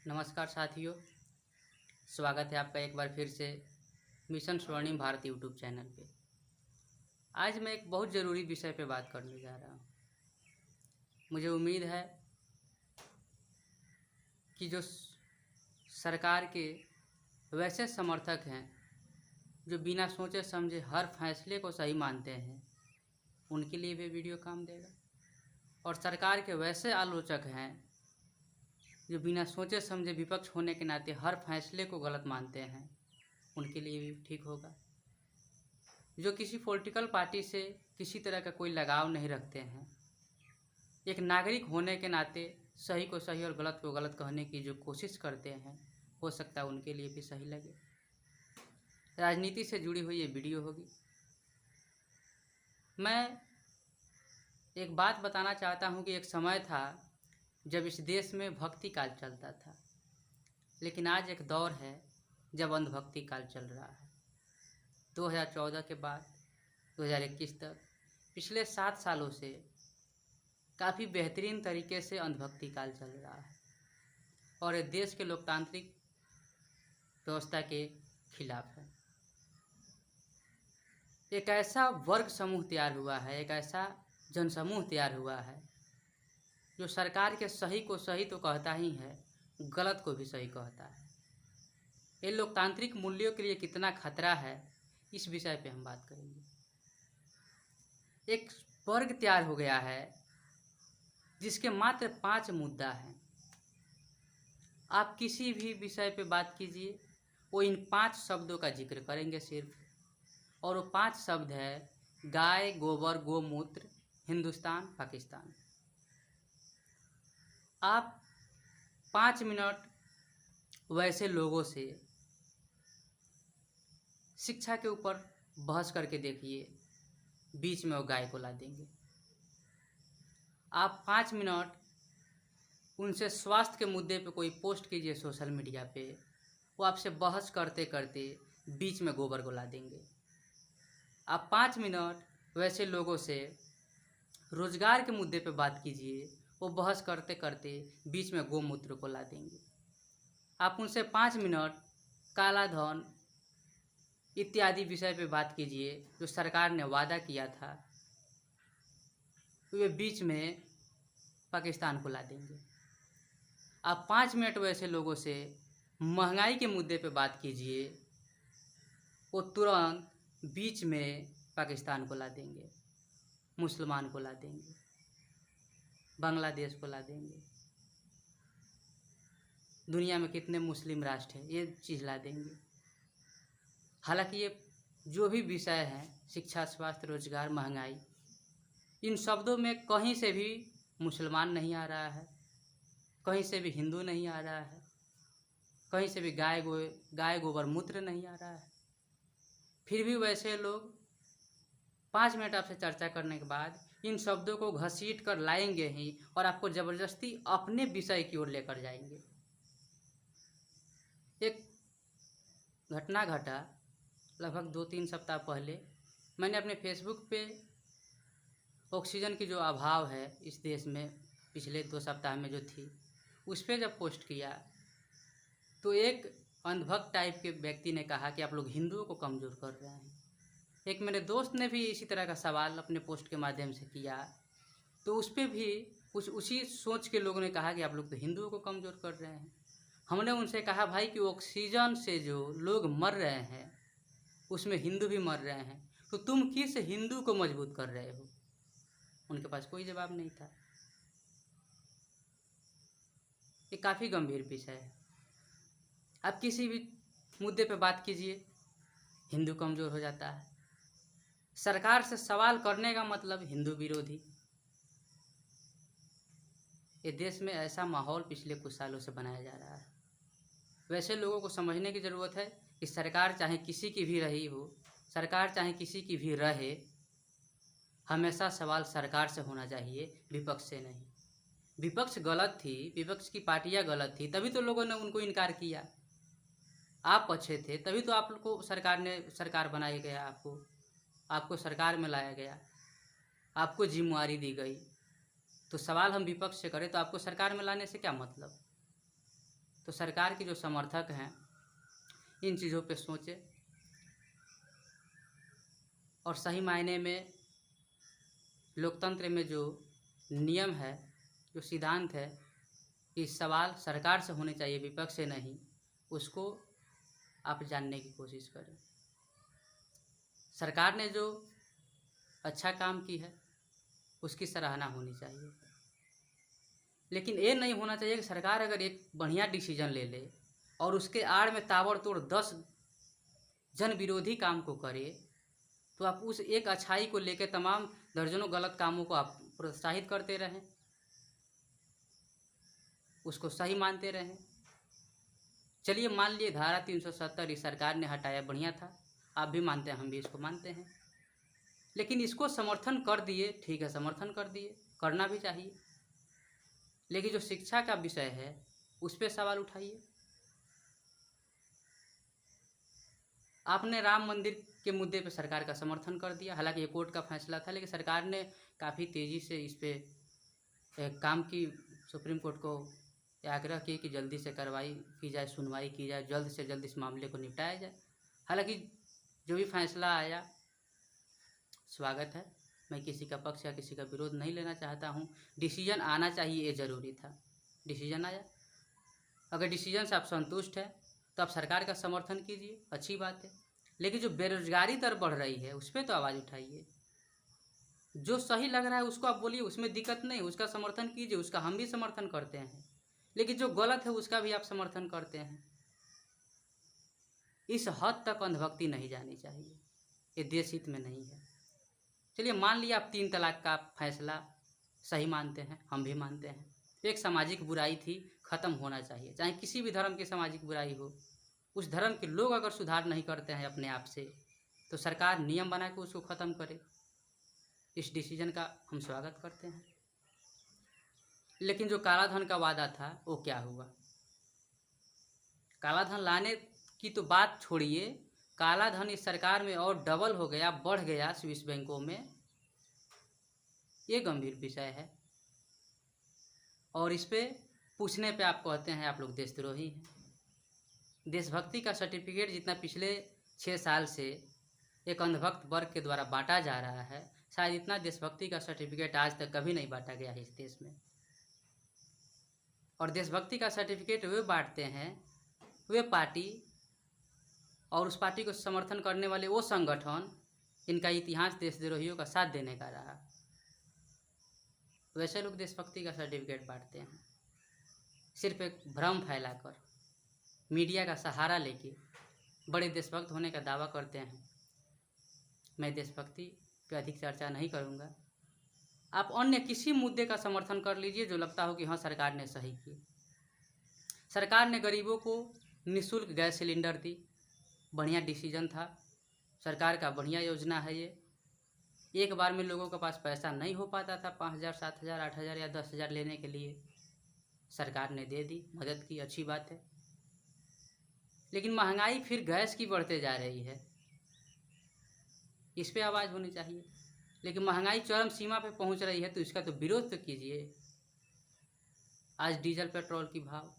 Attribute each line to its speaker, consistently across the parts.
Speaker 1: नमस्कार साथियों, स्वागत है आपका एक बार फिर से मिशन स्वर्णिम भारत यूट्यूब चैनल पे। आज मैं एक बहुत ज़रूरी विषय पे बात करने जा रहा हूँ। मुझे उम्मीद है कि जो सरकार के वैसे समर्थक हैं जो बिना सोचे समझे हर फैसले को सही मानते हैं, उनके लिए भी वीडियो काम देगा। और सरकार के वैसे आलोचक हैं जो बिना सोचे समझे विपक्ष होने के नाते हर फैसले को गलत मानते हैं, उनके लिए भी ठीक होगा। जो किसी पॉलिटिकल पार्टी से किसी तरह का कोई लगाव नहीं रखते हैं, एक नागरिक होने के नाते सही को सही और गलत को गलत कहने की जो कोशिश करते हैं, हो सकता है उनके लिए भी सही लगे। राजनीति से जुड़ी हुई ये वीडियो होगी। मैं एक बात बताना चाहता हूँ कि एक समय था जब इस देश में भक्ति काल चलता था, लेकिन आज एक दौर है जब अंधभक्ति काल चल रहा है। 2014 के बाद 2021 तक पिछले 7 सालों से काफ़ी बेहतरीन तरीके से अंधभक्ति काल चल रहा है और ये देश के लोकतांत्रिक व्यवस्था के खिलाफ है। एक ऐसा वर्ग समूह तैयार हुआ है, एक ऐसा जनसमूह तैयार हुआ है जो सरकार के सही को सही तो कहता ही है, गलत को भी सही कहता है। ये लोकतांत्रिक मूल्यों के लिए कितना खतरा है, इस विषय पे हम बात करेंगे। एक वर्ग तैयार हो गया है जिसके मात्र 5 मुद्दा हैं। आप किसी भी विषय पे बात कीजिए, वो इन 5 शब्दों का जिक्र करेंगे सिर्फ, और वो 5 शब्द है गाय, गोबर, गोमूत्र, हिंदुस्तान, पाकिस्तान। आप 5 मिनट वैसे लोगों से शिक्षा के ऊपर बहस करके देखिए, बीच में वो गाय को ला देंगे। आप 5 मिनट उनसे स्वास्थ्य के मुद्दे पे कोई पोस्ट कीजिए सोशल मीडिया पे, वो आपसे बहस करते करते बीच में गोबर को ला देंगे। आप 5 मिनट वैसे लोगों से रोजगार के मुद्दे पे बात कीजिए, वो बहस करते करते बीच में गोमूत्र को ला देंगे। आप उनसे 5 मिनट काला धन इत्यादि विषय पे बात कीजिए जो सरकार ने वादा किया था, तो वे बीच में पाकिस्तान को ला देंगे। आप 5 मिनट वैसे लोगों से महंगाई के मुद्दे पे बात कीजिए, वो तुरंत बीच में पाकिस्तान को ला देंगे, मुसलमान को ला देंगे, बांग्लादेश को ला देंगे। दुनिया में कितने मुस्लिम राष्ट्र हैं, ये चीज़ ला देंगे। हालांकि ये जो भी विषय हैं, शिक्षा, स्वास्थ्य, रोजगार, महंगाई, इन शब्दों में कहीं से भी मुसलमान नहीं आ रहा है, कहीं से भी हिंदू नहीं आ रहा है, कहीं से भी गाय गोबर मूत्र नहीं आ रहा है। फिर भी वैसे लोग 5 मिनट आपसे चर्चा करने के बाद इन शब्दों को घसीट कर लाएंगे ही और आपको ज़बरदस्ती अपने विषय की ओर लेकर जाएंगे। एक घटना घटा लगभग 2-3 सप्ताह पहले। मैंने अपने फेसबुक पे ऑक्सीजन की जो अभाव है इस देश में पिछले 2 सप्ताह में जो थी, उस पर जब पोस्ट किया तो एक अंधभक्त टाइप के व्यक्ति ने कहा कि आप लोग हिंदुओं को कमज़ोर कर रहे हैं। एक मेरे दोस्त ने भी इसी तरह का सवाल अपने पोस्ट के माध्यम से किया, तो उस पर भी कुछ उसी सोच के लोगों ने कहा कि आप लोग तो हिंदुओं को कमज़ोर कर रहे हैं। हमने उनसे कहा भाई कि ऑक्सीजन से जो लोग मर रहे हैं उसमें हिंदू भी मर रहे हैं, तो तुम किस हिंदू को मजबूत कर रहे हो? उनके पास कोई जवाब नहीं था। ये काफ़ी गंभीर विषय है। आप किसी भी मुद्दे पे बात कीजिए, हिंदू कमज़ोर हो जाता है। सरकार से सवाल करने का मतलब हिंदू विरोधी। ये देश में ऐसा माहौल पिछले कुछ सालों से बनाया जा रहा है। वैसे लोगों को समझने की ज़रूरत है कि सरकार चाहे किसी की भी रही हो, सरकार चाहे किसी की भी रहे, हमेशा सवाल सरकार से होना चाहिए, विपक्ष से नहीं। विपक्ष गलत थी, विपक्ष की पार्टियां गलत थी, तभी तो लोगों ने उनको इनकार किया। आप अच्छे थे तभी तो आप लोग को सरकार बनाया गया, आपको सरकार में लाया गया, आपको जिम्मेवारी दी गई। तो सवाल हम विपक्ष से करें तो आपको सरकार में लाने से क्या मतलब? तो सरकार के जो समर्थक हैं इन चीज़ों पे सोचें और सही मायने में लोकतंत्र में जो नियम है, जो सिद्धांत है कि सवाल सरकार से होने चाहिए, विपक्ष से नहीं, उसको आप जानने की कोशिश करें। सरकार ने जो अच्छा काम की है उसकी सराहना होनी चाहिए, लेकिन ये नहीं होना चाहिए कि सरकार अगर एक बढ़िया डिसीजन ले ले और उसके आड़ में ताबड़तोड़ 10 जन विरोधी काम को करे, तो आप उस एक अच्छाई को लेकर तमाम दर्जनों गलत कामों को आप प्रोत्साहित करते रहें, उसको सही मानते रहें। चलिए मान लिए धारा 370 इस सरकार ने हटाया, बढ़िया था, आप भी मानते हैं, हम भी इसको मानते हैं, लेकिन इसको समर्थन कर दिए, ठीक है, समर्थन कर दिए, करना भी चाहिए, लेकिन जो शिक्षा का विषय है उस पर सवाल उठाइए। आपने राम मंदिर के मुद्दे पर सरकार का समर्थन कर दिया, हालांकि ये कोर्ट का फैसला था, लेकिन सरकार ने काफ़ी तेज़ी से इस पर काम की, सुप्रीम कोर्ट को आग्रह किए कि जल्दी से कार्रवाई की जाए, सुनवाई की जाए, जल्द से जल्द इस मामले को निपटाया जाए। हालांकि जो भी फैसला आया स्वागत है, मैं किसी का पक्ष या किसी का विरोध नहीं लेना चाहता हूँ, डिसीजन आना चाहिए, ये ज़रूरी था, डिसीजन आया। अगर डिसीजन से आप संतुष्ट हैं तो आप सरकार का समर्थन कीजिए, अच्छी बात है, लेकिन जो बेरोजगारी दर बढ़ रही है उस पर तो आवाज़ उठाइए। जो सही लग रहा है उसको आप बोलिए, उसमें दिक्कत नहीं, उसका समर्थन कीजिए, उसका हम भी समर्थन करते हैं, लेकिन जो गलत है उसका भी आप समर्थन करते हैं। इस हद तक अंधभक्ति नहीं जानी चाहिए, ये देश हित में नहीं है। चलिए मान लिया आप 3 तलाक का फैसला सही मानते हैं, हम भी मानते हैं, एक सामाजिक बुराई थी, ख़त्म होना चाहिए, चाहे किसी भी धर्म की सामाजिक बुराई हो। उस धर्म के लोग अगर सुधार नहीं करते हैं अपने आप से, तो सरकार नियम बना के उसको ख़त्म करे, इस डिसीजन का हम स्वागत करते हैं। लेकिन जो काला धन का वादा था वो क्या हुआ? काला धन लाने की तो बात छोड़िए, काला धन इस सरकार में और डबल हो गया, बढ़ गया स्विस बैंकों में, ये गंभीर विषय है। और इस पे पूछने पे आप कहते हैं आप लोग देशद्रोही हैं। देशभक्ति का सर्टिफिकेट जितना पिछले 6 साल से एक अंधभक्त वर्ग के द्वारा बांटा जा रहा है, शायद इतना देशभक्ति का सर्टिफिकेट आज तक कभी नहीं बांटा गया है इस देश में। और देशभक्ति का सर्टिफिकेट वे बांटते हैं, वे पार्टी और उस पार्टी को समर्थन करने वाले वो संगठन इनका इतिहास देशद्रोहियों का साथ देने का रहा, वैसे लोग देशभक्ति का सर्टिफिकेट बांटते हैं, सिर्फ एक भ्रम फैलाकर, मीडिया का सहारा लेके बड़े देशभक्त होने का दावा करते हैं। मैं देशभक्ति पे अधिक चर्चा नहीं करूँगा, आप अन्य किसी मुद्दे का समर्थन कर लीजिए जो लगता हो कि हाँ सरकार ने सही की। सरकार ने गरीबों को निःशुल्क गैस सिलेंडर दी, बढ़िया डिसीजन था, सरकार का बढ़िया योजना है ये। एक बार में लोगों के पास पैसा नहीं हो पाता था 5,000, 7,000, 8,000 या 10,000 लेने के लिए, सरकार ने दे दी, मदद की, अच्छी बात है। लेकिन महंगाई फिर गैस की बढ़ते जा रही है, इस पे आवाज़ होनी चाहिए। लेकिन महंगाई चरम सीमा पे पहुंच रही है तो इसका तो विरोध तो कीजिए। आज डीजल पेट्रोल की भाव,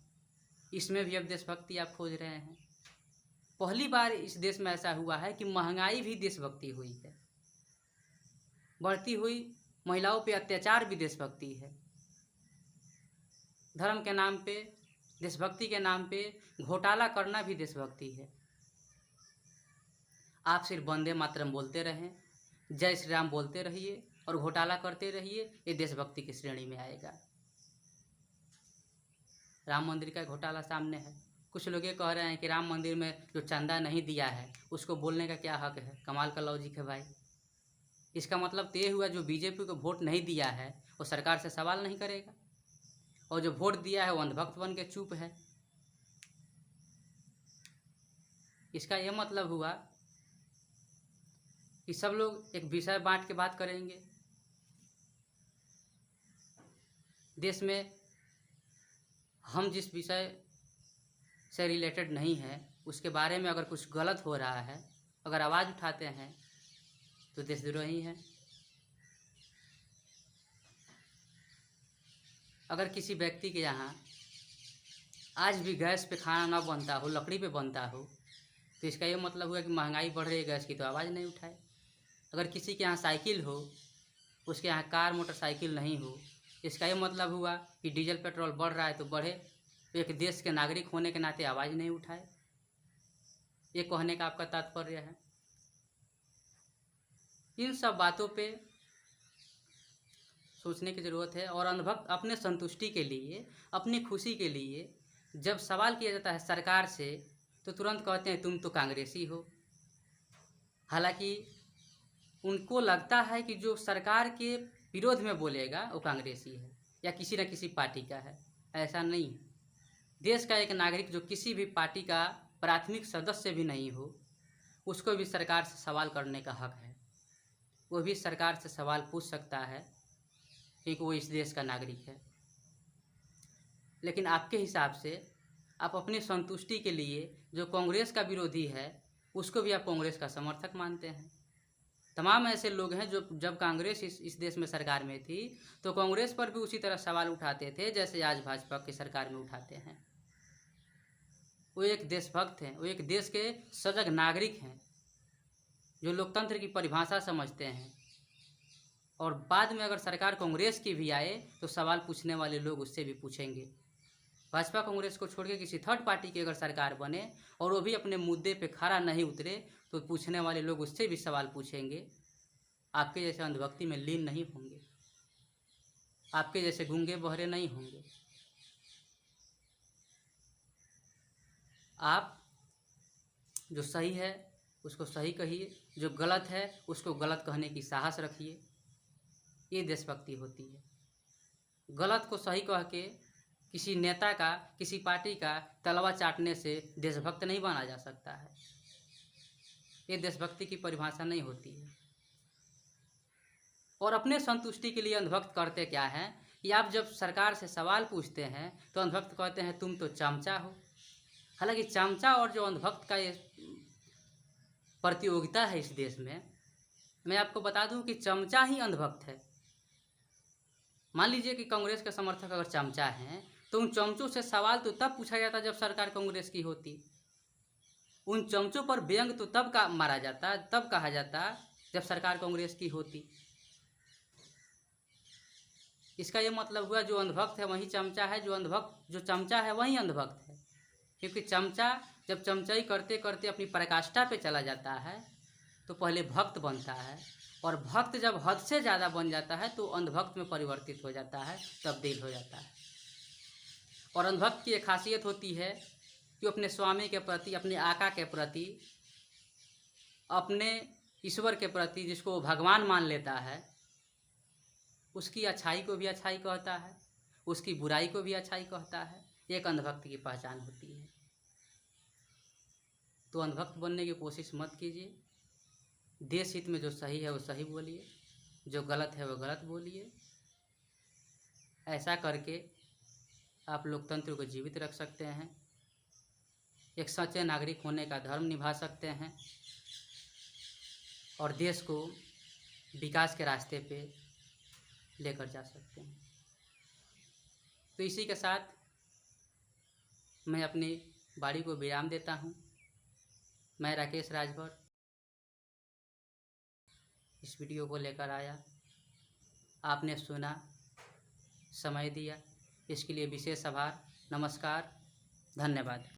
Speaker 1: इसमें भी अब देशभक्ति आप खोज रहे हैं। पहली बार इस देश में ऐसा हुआ है कि महंगाई भी देशभक्ति हुई है, बढ़ती हुई महिलाओं पे अत्याचार भी देशभक्ति है, धर्म के नाम पे, देशभक्ति के नाम पे घोटाला करना भी देशभक्ति है। आप सिर्फ वंदे मातरम बोलते रहें, जय श्री राम बोलते रहिए और घोटाला करते रहिए, ये देशभक्ति की श्रेणी में आएगा। राम मंदिर का घोटाला सामने है, कुछ लोग ये कह रहे हैं कि राम मंदिर में जो चंदा नहीं दिया है उसको बोलने का क्या हक है। कमाल का लॉजिक है भाई। इसका मतलब तो ये हुआ जो बीजेपी को वोट नहीं दिया है वो सरकार से सवाल नहीं करेगा, और जो वोट दिया है वो अंधभक्त बन के चुप है। इसका यह मतलब हुआ कि सब लोग एक विषय बांट के बात करेंगे। देश में हम जिस विषय से रिलेटेड नहीं है उसके बारे में अगर कुछ गलत हो रहा है, अगर आवाज़ उठाते हैं तो देशद्रोही हैं। अगर किसी व्यक्ति के यहाँ आज भी गैस पे खाना ना बनता हो, लकड़ी पे बनता हो, तो इसका ये मतलब हुआ कि महंगाई बढ़ रही है, गैस की तो आवाज़ नहीं उठाए। अगर किसी के यहाँ साइकिल हो, उसके यहाँ कार मोटरसाइकिल नहीं हो, इसका ये मतलब हुआ कि डीजल पेट्रोल बढ़ रहा है तो बढ़े, तो एक देश के नागरिक होने के नाते आवाज़ नहीं उठाए। ये कहने का आपका तात्पर्य है। इन सब बातों पे सोचने की ज़रूरत है। और अंधभक्त अपने संतुष्टि के लिए, अपनी खुशी के लिए जब सवाल किया जाता है सरकार से, तो तुरंत कहते हैं तुम तो कांग्रेसी हो। हालांकि उनको लगता है कि जो सरकार के विरोध में बोलेगा वो कांग्रेसी है या किसी न किसी पार्टी का है। ऐसा नहीं है। देश का एक नागरिक जो किसी भी पार्टी का प्राथमिक सदस्य भी नहीं हो, उसको भी सरकार से सवाल करने का हक है। वो भी सरकार से सवाल पूछ सकता है क्योंकि वो इस देश का नागरिक है। लेकिन आपके हिसाब से आप अपनी संतुष्टि के लिए जो कांग्रेस का विरोधी है उसको भी आप कांग्रेस का समर्थक मानते हैं। तमाम ऐसे लोग हैं जो जब कांग्रेस इस देश में सरकार में थी तो कांग्रेस पर भी उसी तरह सवाल उठाते थे जैसे आज भाजपा की सरकार में उठाते हैं। वो एक देशभक्त हैं, वो एक देश के सजग नागरिक हैं जो लोकतंत्र की परिभाषा समझते हैं। और बाद में अगर सरकार कांग्रेस की भी आए तो सवाल पूछने वाले लोग उससे भी पूछेंगे। भाजपा कांग्रेस को छोड़ के किसी थर्ड पार्टी की अगर सरकार बने और वो भी अपने मुद्दे पे खड़ा नहीं उतरे तो पूछने वाले लोग उससे भी सवाल पूछेंगे। आपके जैसे अंधभक्ति में लीन नहीं होंगे, आपके जैसे गूंगे बहरे नहीं होंगे। आप जो सही है उसको सही कहिए, जो गलत है उसको गलत कहने की साहस रखिए। ये देशभक्ति होती है। गलत को सही कह के किसी नेता का, किसी पार्टी का तलवा चाटने से देशभक्त नहीं बना जा सकता है। ये देशभक्ति की परिभाषा नहीं होती है। और अपने संतुष्टि के लिए अंधभक्त करते क्या है कि आप जब सरकार से सवाल पूछते हैं तो अंधभक्त कहते हैं तुम तो चमचा हो। हालांकि चमचा और जो अंधभक्त का ये प्रतियोगिता है इस देश में, मैं आपको बता दूं कि चमचा ही अंधभक्त है। मान लीजिए कि कांग्रेस के समर्थक अगर चमचा हैं तो उन चमचों से सवाल तो तब पूछा जाता जब सरकार कांग्रेस की होती। उन चमचों पर व्यंग तो तब का मारा जाता, तब कहा जाता जब सरकार कांग्रेस की होती। इसका ये मतलब हुआ जो अंधभक्त है वही चमचा है, जो चमचा है वही अंधभक्त है। क्योंकि चमचा जब चमचाई करते करते अपनी पराकाष्ठा पे चला जाता है तो पहले भक्त बनता है, और भक्त जब हद से ज़्यादा बन जाता है तो अंधभक्त में परिवर्तित हो जाता है, तब्दील हो जाता है। और अंधभक्त की एक खासियत होती है कि अपने स्वामी के प्रति, अपने आका के प्रति, अपने ईश्वर के प्रति, जिसको वो भगवान मान लेता है, उसकी अच्छाई को भी अच्छाई कहता है, उसकी बुराई को भी अच्छाई कहता है। एक अंधभक्त की पहचान होती है। तो अंधभक्त बनने की कोशिश मत कीजिए। देश हित में जो सही है वो सही बोलिए, जो गलत है वो गलत बोलिए। ऐसा करके आप लोकतंत्र को जीवित रख सकते हैं, एक सच्चे नागरिक होने का धर्म निभा सकते हैं और देश को विकास के रास्ते पे लेकर जा सकते हैं। तो इसी के साथ मैं अपनी वाणी को विराम देता हूँ। मैं राकेश राजभर इस वीडियो को लेकर आया। आपने सुना, समय दिया, इसके लिए विशेष आभार। नमस्कार, धन्यवाद।